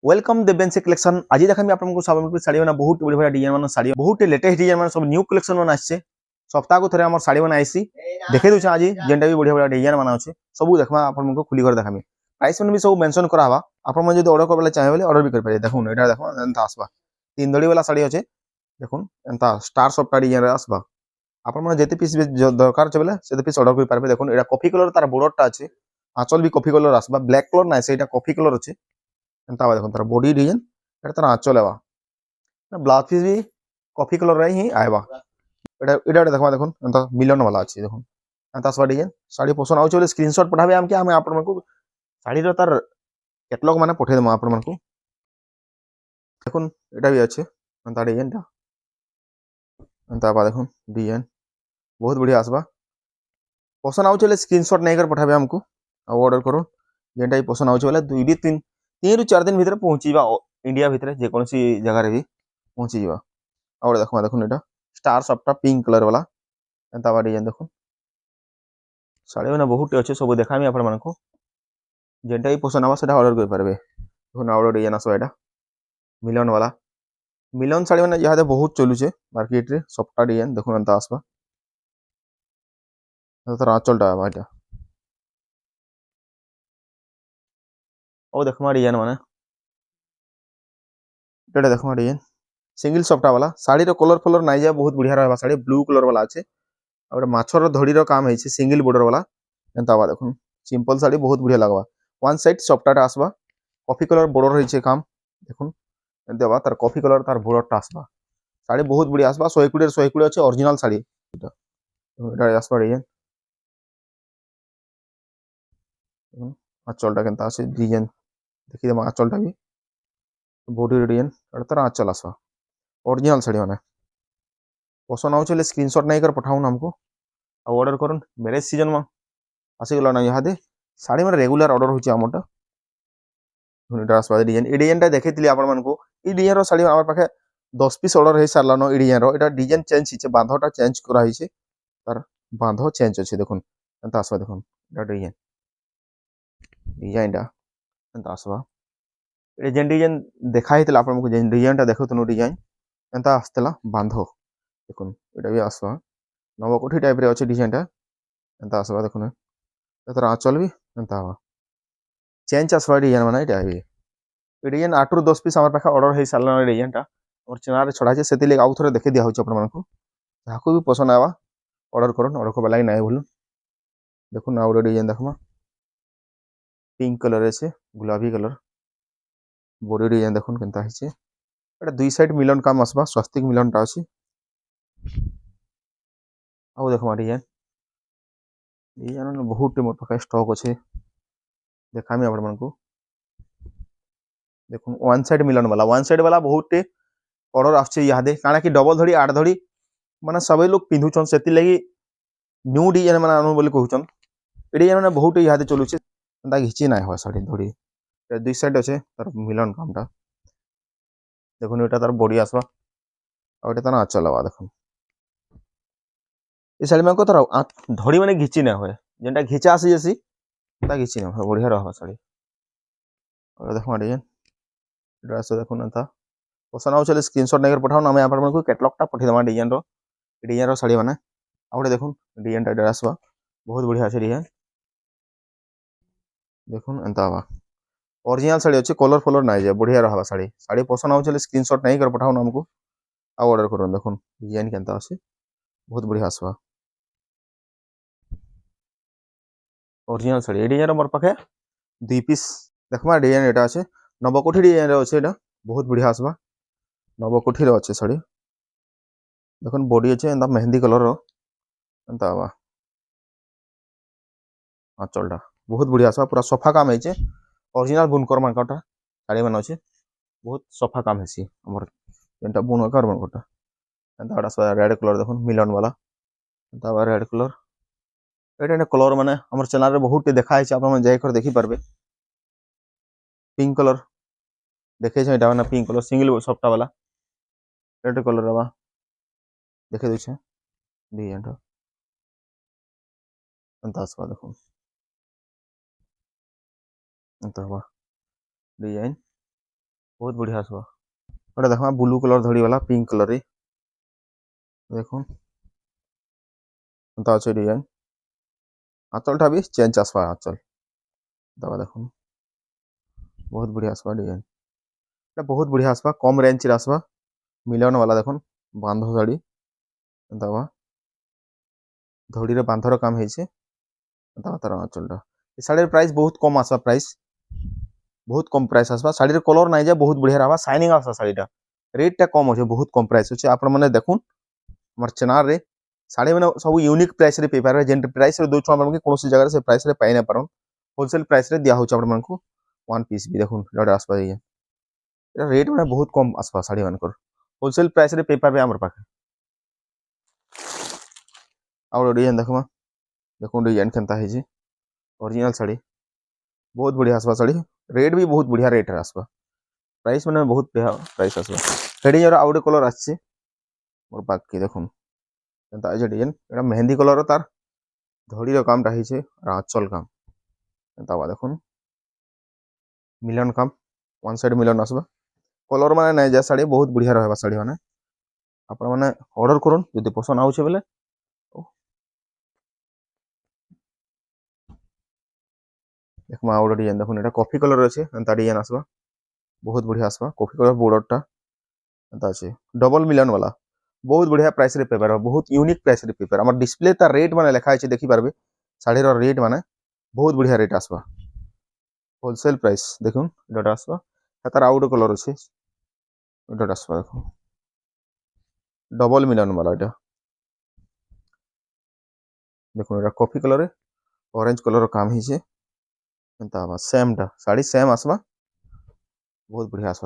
Welcome देवेंसी collection आज देखामी आपको सामने शाड़ी मैंने बहुत बढ़िया बढ़िया डिजाइन मान शाड़ी बहुत लेटेस्ट डिजाइन मान सब न्यू कलेक्शन मान आछे सप्ताह को थरे हमर शाड़ी मान आइसी देखे दूछ आज जेनटा भी बढ़िया बढ़िया डिजाइन मान अच्छे सब देखमा आपको खुली कर देखामी प्राइस मन भी सब मेंशन करा हवा आपन मन जदी ऑर्डर करबले चाहे बोले ऑर्डर भी कर पारे देखुन एटा देखो एंता आसबा तीन दड़ी वाला शाड़ी अच्छे देखुन एंता स्टार सप्ताह डिजाइन रे आसबा आपन मन जेते पीस दरकार छै बोले सेते पीस ऑर्डर कर पारबे देखुन एटा कॉफी कलर तार बॉर्डरटा अच्छे आंचल भी कॉफी कलर आसबा ब्लैक कलर ना सेटा कॉफी कलर अच्छे एंता देखो तार बॉडी डिजाइन एटा तार आंचल आवा ब्लाउज पीस भी कॉफी कलर रे ही आइबा एटा एटा देखो देखुन एंता मिलन वाला अछि देखुन एंता सब डिजाइन साड़ी पसंद आउ चले स्क्रीनशॉट पठाबे हम के हम आपन को साड़ी रो तार कैटलॉग माने पठे देम आपन को देखुन एटा भी अछि एंता डिजाइन ता एंता बा देखुन डिजाइन बहुत बढ़िया आसबा पसंद आउ चले स्क्रीनशॉट नहीं कर पठाबे हमको आ ऑर्डर करो जेनटा भी पसंद आउ चले 2 3 3 रु 4 दिन भीतर पहुंचीबा इंडिया भीतर जे कोनसी जगह रे भी पहुंची जीवा और देखो देखुन एटा स्टार सफ्टा पिंक कलर वाला एंता बा डिजाइन देखुन साड़ी माने बहुत अच्छे सब देखामी आपन मन को जेनटा भी पसंद आवा सेटा ऑर्डर कर पारबे देखुन और डिजाइन आसबा एटा मिलन वाला मिलन साड़ी माने यहादे बहुत चलु छे मार्केट रे सफ्टा डिजाइन देखुन एंता आसबा तो आंचलटा आबा एटा ओ देखमा डिजाइन माने एटा देखमा डिजाइन सिंगल सफ्टा वाला साड़ी रो कलर फलर नाइ जा बहुत बढ़िया रहबा साड़ी ब्लू कलर वाला আছে और माछर धड़ी रो काम है सिंगल बॉर्डर वाला एंता बा देखुन सिंपल साड़ी बहुत बढ़िया लगबा वन साइड सफ्टाटा आसबा कॉफी कलर बॉर्डर है काम देखुन एंता बा तार कॉफी कलर तार बॉर्डरटा आसबा साड़ी बहुत बढ़िया आसबा 120 अच्छे ओरिजिनल साड़ी एटा एटा आसबा डिजाइन आंचलटा केनता আছে डिजाइन देखि दे आंचलटा भी बॉडी डिजाइन एटा तार आंचल आसबा ओरिजिनल साड़ी माने पसंद आउ चले स्क्रीनशॉट नहीं कर पठाउन हमको और ऑर्डर करन मैरिज सीजन में आसी गला ना यहादे साड़ी में रेगुलर ऑर्डर होची हमटा ड्रेस वाला डिजाइन ए डिजाइन ता देखैतिली आपन मन को ई डिजाइन रो साड़ी हमर पाखे 10 पीस ऑर्डर हे सारला न ई डिजाइन रो एटा डिजाइन चेंज हिचे बांधोटा चेंज करा हिचे तार बांधो चेंज अछि देखुन एंता आसबा देखुन एटा डिजाइन डिजाइन ता एंता आसबा ए जेन डिजाइन देखा हितला आपन को जेन डिजाइन ता देखो तनो डिजाइन एंता आस्तला बांधो देखुन एटा भी आसबा नवकोठी टाइप रे अछि डिजाइन ता एंता आसबा देखुन एतर आंचल भी एंता बा चेंज आसबा डिजाइन माने एटा भी ए डिजाइन 8 रु 10 पीस हमर पाखे ऑर्डर हे सारला डिजाइन ता और चैनल रे छडा छे सेति ले आउ थरे देखे दिया होछ अपन मन को जाको भी पसंद आवा ऑर्डर करन ऑर्डर को लागी नाही भूलु देखुन आउ डिजाइन देखमा पिंक कलर छे गुलाबी कलर बॉडी डिजाइन देखुन केनता हिचे एटा दुई साइड मिलन काम आसबा स्वस्तिक मिलन ता अछि आउ देखमा डिजाइन डिजाइन बहुत मोर पाखे स्टॉक अछि देखामी आपण मन को देखुन वन साइड वाला बहुत ऑर्डर आछे यादे काना कि डबल धड़ी आठ धड़ी माने सबे लोग पिंधु छन सेति लागि न्यू डिजाइन माने आनु बोली कहउछन ए डिजाइन माने बहुत यादे चलु छे ता घिची नाय हो साड़ी धड़ी दुई साइड अछि तार मिलन कामटा देखुन एटा तार बॉडी आसबा और एटा तना चलावा देखुन ए साड़ी में को तार धड़ी माने घिची ना होय जेनटा घिचा आसी जसी ता घिची ना हो बढ़िया रहबा साड़ी और देखो डिजाइन ड्रेस देखुन एंता पसंद आउ चले स्क्रीनशॉट नहीं कर पठाओ ना मैं आपन को कैटलॉग ता पठे दमा डिजाइन रो साड़ी माने आउडे देखुन डिजाइन ता ड्रेस बा बहुत बढ़िया छै डिजाइन देखुन एंता बा ओरिजिनल साड़ी अछि कलर फलर नाइ जे बढ़िया रहबा साड़ी साड़ी पसंद आउ चले स्क्रीनशॉट नहीं कर पठाओ ना हमको आ ऑर्डर करन देखुन डिजाइन केनता अछि बहुत बढ़िया आसबा ओरिजिनल साड़ी ए डिजाइन मोर पाखे 2 पीस देखमा डिजाइन एटा अछि नवकोठी डिजाइन रे अछि एटा बहुत बढ़िया आसबा नवकोठी रो अछि साड़ी देखुन बॉडी अछि एंदा मेहंदी कलर रो एंता बा आंचलटा बहुत बढ़िया आसबा पूरा सफा काम है ओरिजिनल बुनकर मानकटा साड़ी मन अछि बहुत सफा काम हेसी हमर एंता बुनकर मानकटा एंता आसबा रेड कलर देखुन मिलन वाला एंता बा रेड कलर एटा कलर माने हमर चैनल रे बहुत देखा है आपन जाय कर देखि परबे पिंक कलर देखे छै एटा माने पिंक कलर सिंगल सफ्टा वाला रेड कलर बा देखे दै छै डिजाइन टा एंता आसबा देखुन एंता बा डिजाइन बहुत बढ़िया आसबा गोटे देखमा ब्लू कलर धड़ी वाला पिंक कलर रे देखो एंता अच्छे डिजाइन आंचल टा भी चेंज आसबा आंचल दबा देखो बहुत बढ़िया आसबा डिजाइन एटा बहुत बढ़िया आसबा कम रेंज रे आसबा मिलियन वाला देखो बांध शाड़ी दबा धड़ी रे बांधर काम ହେଇছে दबा तार आंचलटा ए शाड़ी प्राइस बहुत कम आसबा प्राइस बहुत कम प्राइस आसबा शाड़ी रे कलर नाही जा बहुत बढ़िया रहबा शाइनिंग आसबा शाड़ीटा रेट टा कम अछि बहुत कम प्राइस अछि आपण माने देखुन हमर चैनल रे साड़ी माने सब यूनिक प्राइस रे पे पारे जेन प्राइस रे दोछ हमर के कोनोसी जगह से प्राइस रे पाइ ना पारन होलसेल प्राइस रे दिया होछ आपण मानकु वन पीस भी देखुन लडा आसबा ये रेट माने बहुत कम आसबा साड़ी मानकर होलसेल प्राइस रे पे पारे हमर पाखे आउ डिजाइन देखमा देखुन डिजाइन केनता है जी ओरिजिनल साड़ी बहुत बढ़िया आसबा साड़ी रेट भी बहुत बढ़िया रेट रे आसबा प्राइस माने बहुत बढ़िया प्राइस आसबा हेडी जरा आउटे कलर आछे मोर बाकी देखुन केनता है डिजाइन एटा मेहंदी कलर तार धड़ी रो काम टा हिचे आंचल काम केनता बा देखुन मिलन काम वन साइड मिलन आसबा कलर माने नै जा साड़ी बहुत बढ़िया रहबा साड़ी माने आपण माने ऑर्डर करन यदि पसंद आउछे बेले देखमा आउटे डिजाइन देखुन एटा कॉफी कलर अछि एंता डिजाइन आसबा बहुत बढ़िया आसबा कॉफी कलर बॉर्डर टा एंता अछि डबल मिलन वाला बहुत बढ़िया प्राइस रे पेपर बहुत यूनिक प्राइस रे पेपर हमर डिस्प्ले ता रेट माने लिखा अछि देखि पारबे साड़ी रो रेट माने बहुत बढ़िया रेट आसबा होलसेल प्राइस देखुन डटा आसबा तार आउट कलर अछि डटा आसबा देखो डबल मिलन वाला एटा देखो एटा कॉफी कलर रे ऑरेंज कलर काम हिचे एंता सेम टा साड़ी सेम आसबा बहुत बढ़िया आसबा।